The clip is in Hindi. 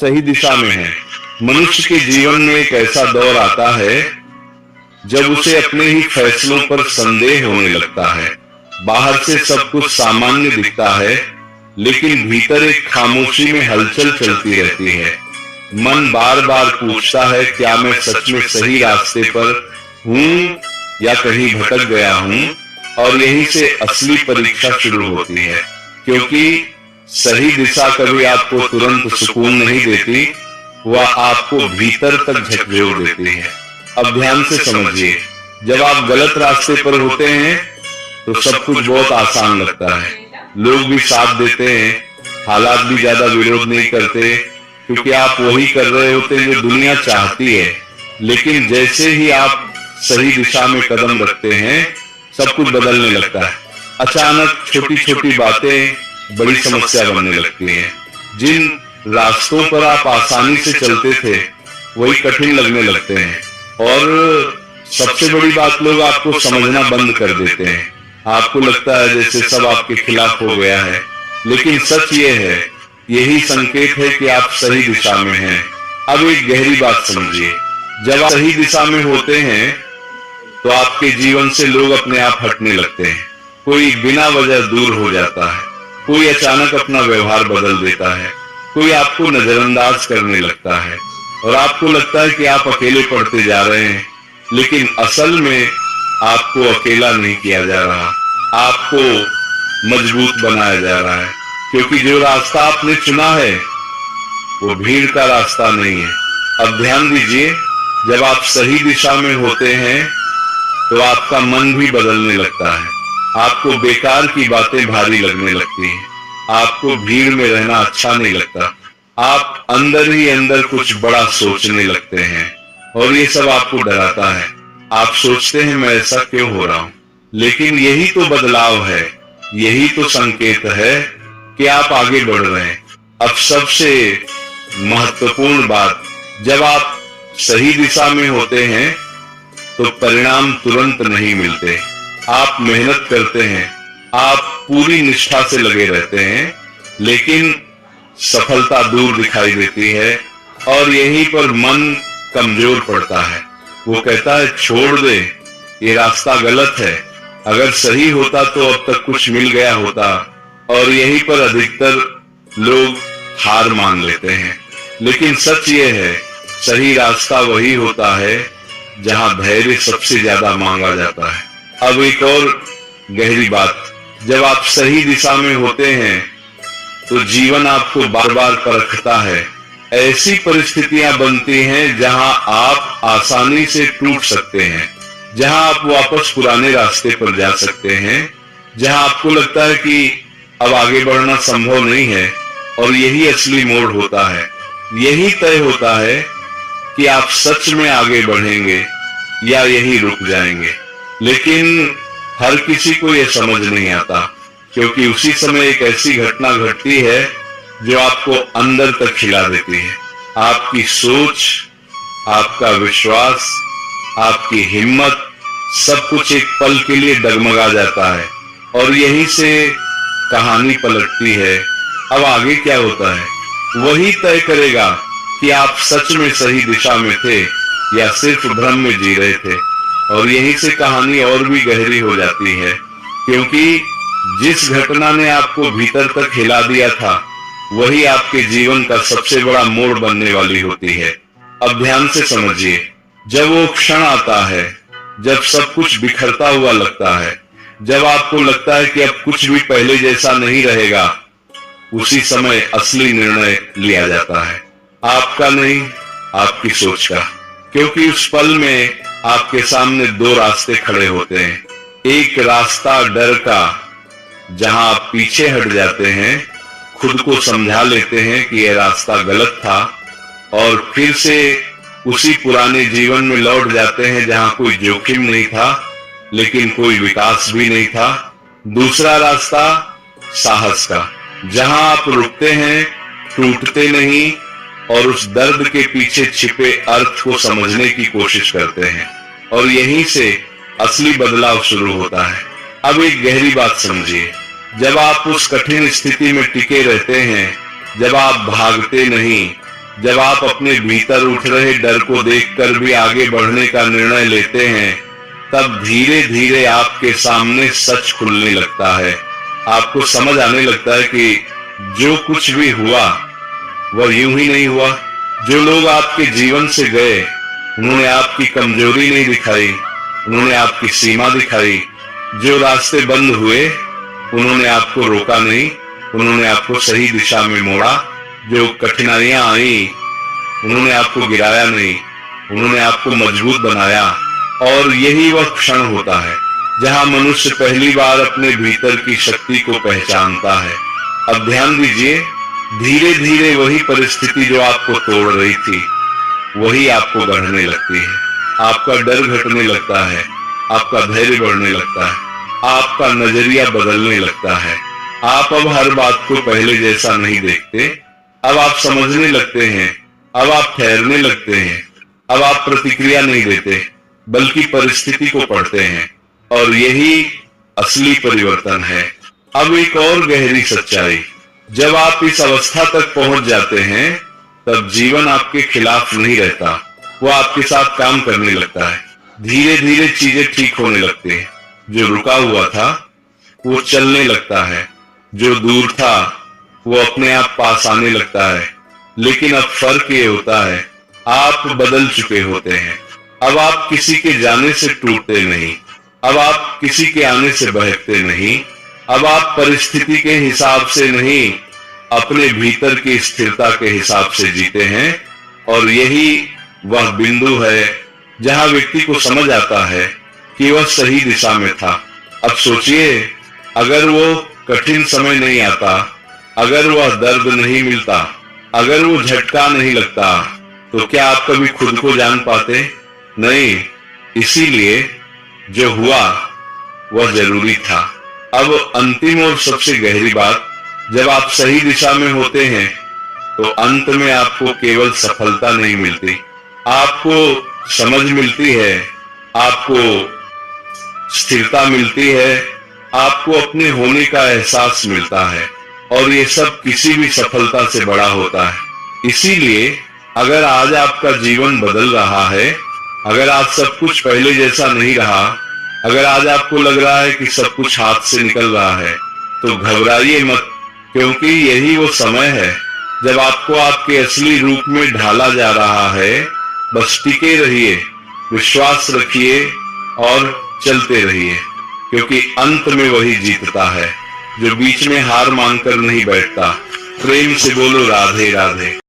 सही दिशा में हैं। मनुष्य के जीवन में एक ऐसा दौर आता है जब उसे अपने ही फैसलों पर संदेह होने लगता है। बाहर से सब कुछ सामान्य दिखता है, लेकिन भीतर एक खामोशी में हलचल चलती रहती है। मन बार बार पूछता है, क्या मैं सच में सही रास्ते पर हूँ या कहीं भटक गया हूँ? और यहीं से असली परीक्षा शुरू होती है, क्योंकि सही दिशा कभी आपको तुरंत सुकून नहीं देती, वह आपको भीतर तक झकझोर देती है। अब ध्यान से समझिए, जब आप गलत रास्ते पर होते हैं तो सब कुछ बहुत आसान लगता है। लोग भी साथ देते हैं, हालात भी ज्यादा विरोध नहीं करते, क्योंकि आप वही कर रहे होते हैं जो दुनिया चाहती है। लेकिन जैसे ही आप सही दिशा में कदम रखते हैं, सब कुछ बदलने लगता है। अचानक छोटी छोटी बातें बड़ी समस्या बनने लगती हैं। जिन रास्तों पर आप आसानी से चलते थे वही कठिन लगने लगते हैं, और सबसे बड़ी बात, लोग आपको समझना बंद कर देते हैं। आपको लगता है जैसे सब आपके खिलाफ हो गया है, लेकिन सच ये है, यही संकेत है कि आप सही दिशा में हैं। अब एक गहरी बात समझिए, जब आप सही दिशा में होते हैं तो आपके जीवन से लोग अपने आप हटने लगते हैं। कोई बिना वजह दूर हो जाता है, कोई अचानक अपना व्यवहार बदल देता है, कोई आपको नजरअंदाज करने लगता है, और आपको लगता है कि आप अकेले पड़ते जा रहे हैं। लेकिन असल में आपको अकेला नहीं किया जा रहा, आपको मजबूत बनाया जा रहा है, क्योंकि जो रास्ता आपने चुना है वो भीड़ का रास्ता नहीं है। अब ध्यान दीजिए, जब आप सही दिशा में होते हैं तो आपका मन भी बदलने लगता है। आपको बेकार की बातें भारी लगने लगती हैं, आपको भीड़ में रहना अच्छा नहीं लगता, आप अंदर ही अंदर कुछ बड़ा सोचने लगते हैं, और ये सब आपको डराता है। आप सोचते हैं, मैं ऐसा क्यों हो रहा हूं? लेकिन यही तो बदलाव है, यही तो संकेत है कि आप आगे बढ़ रहे हैं। अब सबसे महत्वपूर्ण बात, जब आप सही दिशा में होते हैं तो परिणाम तुरंत नहीं मिलते। आप मेहनत करते हैं, आप पूरी निष्ठा से लगे रहते हैं, लेकिन सफलता दूर दिखाई देती है, और यहीं पर मन कमजोर पड़ता है। वो कहता है, छोड़ दे, ये रास्ता गलत है, अगर सही होता तो अब तक कुछ मिल गया होता। और यहीं पर अधिकतर लोग हार मान लेते हैं। लेकिन सच ये है, सही रास्ता वही होता है जहां धैर्य सबसे ज्यादा मांगा जाता है। अब एक और गहरी बात, जब आप सही दिशा में होते हैं तो जीवन आपको बार बार परखता है। ऐसी परिस्थितियां बनती हैं जहां आप आसानी से टूट सकते हैं, जहां आप वापस पुराने रास्ते पर जा सकते हैं, जहां आपको लगता है कि अब आगे बढ़ना संभव नहीं है। और यही असली मोड़ होता है, यही तय होता है कि आप सच में आगे बढ़ेंगे या यही रुक जाएंगे। लेकिन हर किसी को यह समझ नहीं आता, क्योंकि उसी समय एक ऐसी घटना घटती है जो आपको अंदर तक हिला देती है। आपकी सोच, आपका विश्वास, आपकी हिम्मत, सब कुछ एक पल के लिए डगमगा जाता है, और यहीं से कहानी पलटती है। अब आगे क्या होता है वही तय करेगा कि आप सच में सही दिशा में थे या सिर्फ भ्रम में जी रहे थे। और यहीं से कहानी और भी गहरी हो जाती है, क्योंकि जिस घटना ने आपको भीतर तक हिला दिया था वही आपके जीवन का सबसे बड़ा मोड़ बनने वाली होती है। अब ध्यान से समझिए, जब वो क्षण आता है जब सब कुछ बिखरता हुआ लगता है, जब आपको लगता है कि अब कुछ भी पहले जैसा नहीं रहेगा, उसी समय असली निर्णय लिया जाता है। आपका नहीं, आपकी सोच का। क्योंकि उस पल में आपके सामने दो रास्ते खड़े होते हैं। एक रास्ता डर का, जहां आप पीछे हट जाते हैं, खुद को समझा लेते हैं कि यह रास्ता गलत था, और फिर से उसी पुराने जीवन में लौट जाते हैं जहां कोई जोखिम नहीं था, लेकिन कोई विकास भी नहीं था। दूसरा रास्ता साहस का, जहां आप रुकते हैं, टूटते नहीं, और उस दर्द के पीछे छिपे अर्थ को समझने की कोशिश करते हैं, और यहीं से असली बदलाव शुरू होता है। अब एक गहरी बात समझिए, जब आप उस कठिन स्थिति में टिके रहते हैं, जब आप भागते नहीं, जब आप अपने भीतर उठ रहे डर को देखकर भी आगे बढ़ने का निर्णय लेते हैं, तब धीरे धीरे आपके सामने सच खुलने लगता है। आपको समझ आने लगता है कि जो कुछ भी हुआ वह यूं ही नहीं हुआ। जो लोग आपके जीवन से गए, उन्होंने आपकी कमजोरी नहीं दिखाई, उन्होंने आपकी सीमा दिखाई। जो रास्ते बंद हुए, उन्होंने आपको रोका नहीं, उन्होंने आपको सही दिशा में मोड़ा। जो कठिनाइयां आई, उन्होंने आपको गिराया नहीं, उन्होंने आपको मजबूत बनाया। और यही वह क्षण होता है जहां मनुष्य पहली बार अपने भीतर की शक्ति को पहचानता है। अब ध्यान दीजिए, धीरे धीरे वही परिस्थिति जो आपको तोड़ रही थी, वही आपको गढ़ने लगती है। आपका डर घटने लगता है, आपका धैर्य बढ़ने लगता है, आपका नजरिया बदलने लगता है। आप अब हर बात को पहले जैसा नहीं देखते। अब आप समझने लगते हैं, अब आप ठहरने लगते हैं, अब आप प्रतिक्रिया नहीं देते, बल्कि परिस्थिति को पढ़ते हैं। और यही असली परिवर्तन है। अब एक और गहरी सच्चाई, जब आप इस अवस्था तक पहुंच जाते हैं, तब जीवन आपके खिलाफ नहीं रहता, वो आपके साथ काम करने लगता है। धीरे धीरे चीजें ठीक होने लगती हैं। जो रुका हुआ था वो चलने लगता है, जो दूर था वो अपने आप पास आने लगता है। लेकिन अब फर्क ये होता है, आप बदल चुके होते हैं। अब आप किसी के जाने से टूटते नहीं, अब आप किसी के आने से बहकते नहीं, अब आप परिस्थिति के हिसाब से नहीं, अपने भीतर की स्थिरता के हिसाब से जीते हैं। और यही वह बिंदु है जहां व्यक्ति को समझ आता है कि वह सही दिशा में था। अब सोचिए, अगर वो कठिन समय नहीं आता, अगर वह दर्द नहीं मिलता, अगर वो झटका नहीं लगता, तो क्या आप कभी खुद को जान पाते? नहीं। इसीलिए जो हुआ वह जरूरी था। अब अंतिम और सबसे गहरी बात, जब आप सही दिशा में होते हैं, तो अंत में आपको केवल सफलता नहीं मिलती, आपको समझ मिलती है, आपको स्थिरता मिलती है, आपको अपने होने का एहसास मिलता है। और ये सब किसी भी सफलता से बड़ा होता है। इसीलिए अगर आज आपका जीवन बदल रहा है, अगर आज सब कुछ पहले जैसा नहीं रहा, अगर आज आपको लग रहा है कि सब कुछ हाथ से निकल रहा है, तो घबराइए मत, क्योंकि यही वो समय है जब आपको आपके असली रूप में ढाला जा रहा है। बस टिके रहिए, विश्वास रखिए और चलते रहिए, क्योंकि अंत में वही जीतता है जो बीच में हार मानकर नहीं बैठता। प्रेम से बोलो राधे राधे।